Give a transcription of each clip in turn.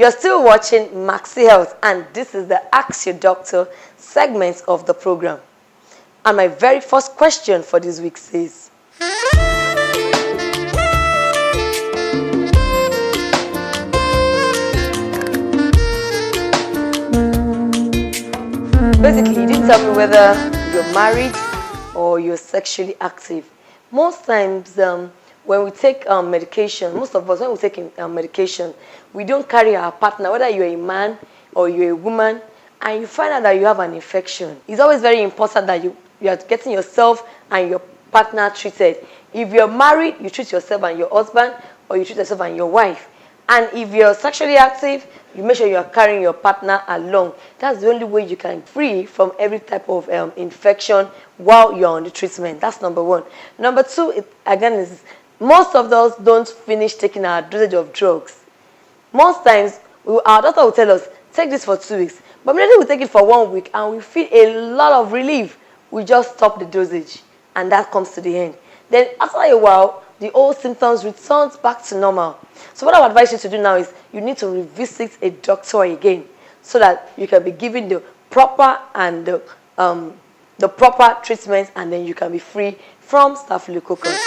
You're still watching Maxi Health, and this is the Ask Your Doctor segment of the program. And my very first question for this week says, basically, you didn't tell me whether you're married or you're sexually active. Most times, when we take medication, most of us, when we take medication, we don't carry our partner, whether you're a man or you're a woman, and you find out that you have an infection. It's always very important that you are getting yourself and your partner treated. If you're married, you treat yourself and your husband, or you treat yourself and your wife. And if you're sexually active, you make sure you are carrying your partner along. That's the only way you can free from every type of infection while you're on the treatment. That's number one. Number two, again, is most of us don't finish taking our dosage of drugs. Most times, our doctor will tell us, take this for 2 weeks. But immediately we take it for 1 week and we feel a lot of relief. We just stop the dosage and that comes to the end. Then after a while, the old symptoms return back to normal. So what I would advise you to do now is you need to revisit a doctor again so that you can be given the proper and the proper treatment, and then you can be free from staphylococcus.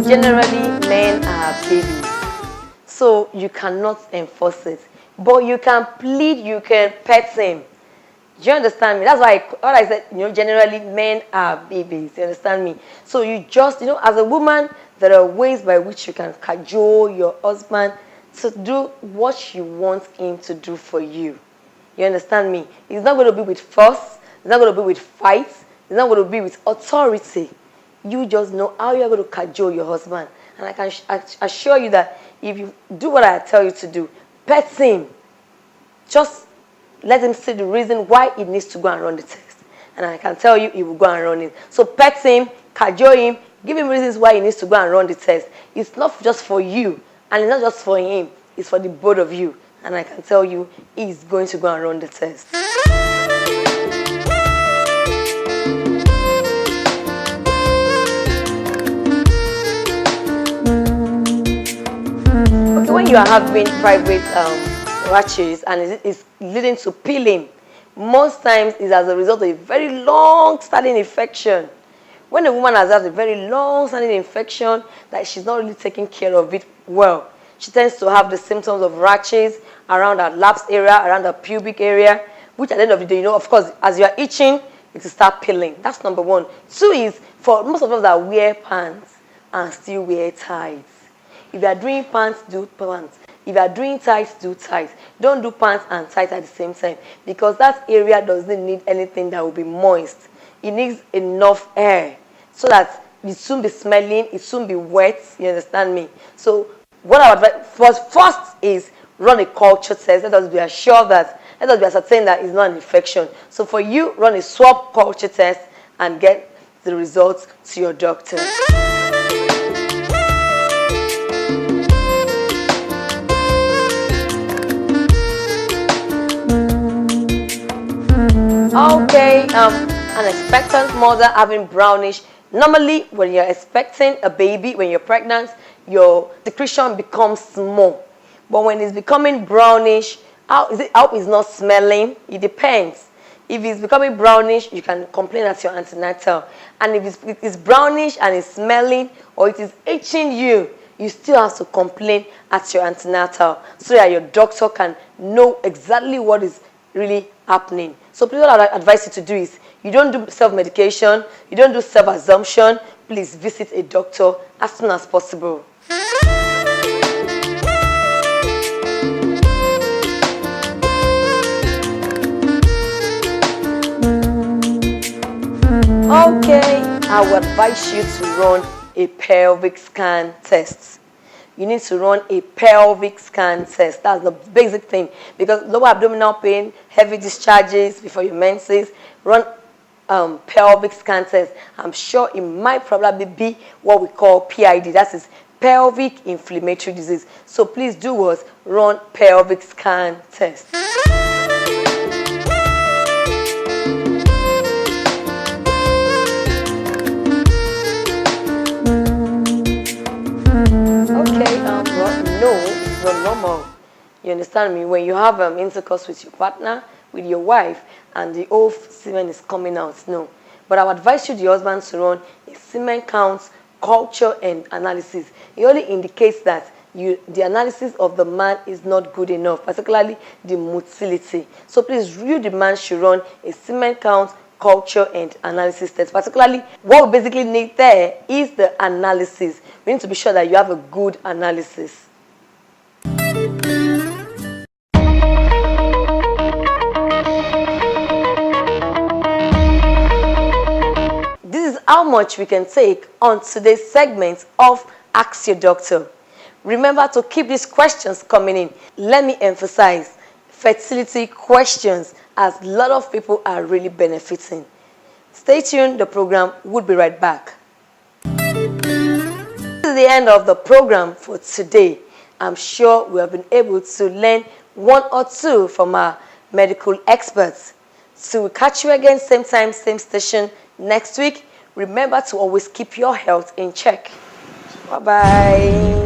Generally, men are babies, so you cannot enforce it. But you can plead, you can pet him. Do you understand me? That's why what I said, generally men are babies. You understand me? So you just, as a woman, there are ways by which you can cajole your husband to do what you want him to do for you. You understand me? It's not going to be with force. It's not going to be with fights. It's not going to be with authority. You just know how you're going to cajole your husband. And I can assure you that if you do what I tell you to do, pet him, just let him see the reason why he needs to go and run the test. And I can tell you he will go and run it. So pet him, cajole him, give him reasons why he needs to go and run the test. It's not just for you, and it's not just for him. It's for the both of you. And I can tell you he's going to go and run the test. When you are having private rashes and it's leading to peeling, most times it's as a result of a very long-standing infection. When a woman has had a very long-standing infection that she's not really taking care of it well, she tends to have the symptoms of rashes around her laps area, around her pubic area, which at the end of the day, of course, as you are itching, it will start peeling. That's number one. Two is, for most of us that wear pants and still wear tights. If you are doing pants, do pants. If you are doing tights, do tights. Don't do pants and tights at the same time, because that area doesn't need anything that will be moist. It needs enough air so that it soon be smelling, it soon be wet. You understand me? So what I would advise first is run a culture test. Let us be assured that, let us be ascertained that it's not an infection. So for you, run a swab culture test and get the results to your doctor. Okay, an expectant mother having brownish. Normally, when you're expecting a baby, when you're pregnant, your secretion becomes small. But when it's becoming brownish, how it's not smelling? It depends. If it's becoming brownish, you can complain at your antenatal. And if it's brownish and it's smelling or it is itching you, you still have to complain at your antenatal so that your doctor can know exactly what is really happening. So please, what I advise you to do is, you don't do self-medication, you don't do self-assumption. Please visit a doctor as soon as possible. Okay, I would advise you to run a pelvic scan test. You need to run a pelvic scan test. That's the basic thing. Because lower abdominal pain, heavy discharges before your menses, run pelvic scan test. I'm sure it might probably be what we call PID. That is pelvic inflammatory disease. So please do what? Run pelvic scan test. Okay, well, no, it's not normal. You understand me? When you have intercourse with your partner, with your wife, and the old semen is coming out, no. But I would advise you, the husband, to run a semen count, culture, and analysis. It only indicates that the analysis of the man is not good enough, particularly the motility. So please, you, the man, should run a semen count, culture, and analysis test. Particularly, what we basically need there is the analysis. We need to be sure that you have a good analysis. This is how much we can take on today's segment of Ask Your Doctor. Remember to keep these questions coming in. Let me emphasize, fertility questions, as a lot of people are really benefiting. Stay tuned, the program will be right back. This is the end of the program for today. I'm sure we have been able to learn one or two from our medical experts. So we'll catch you again, same time, same station next week. Remember to always keep your health in check. Bye-bye.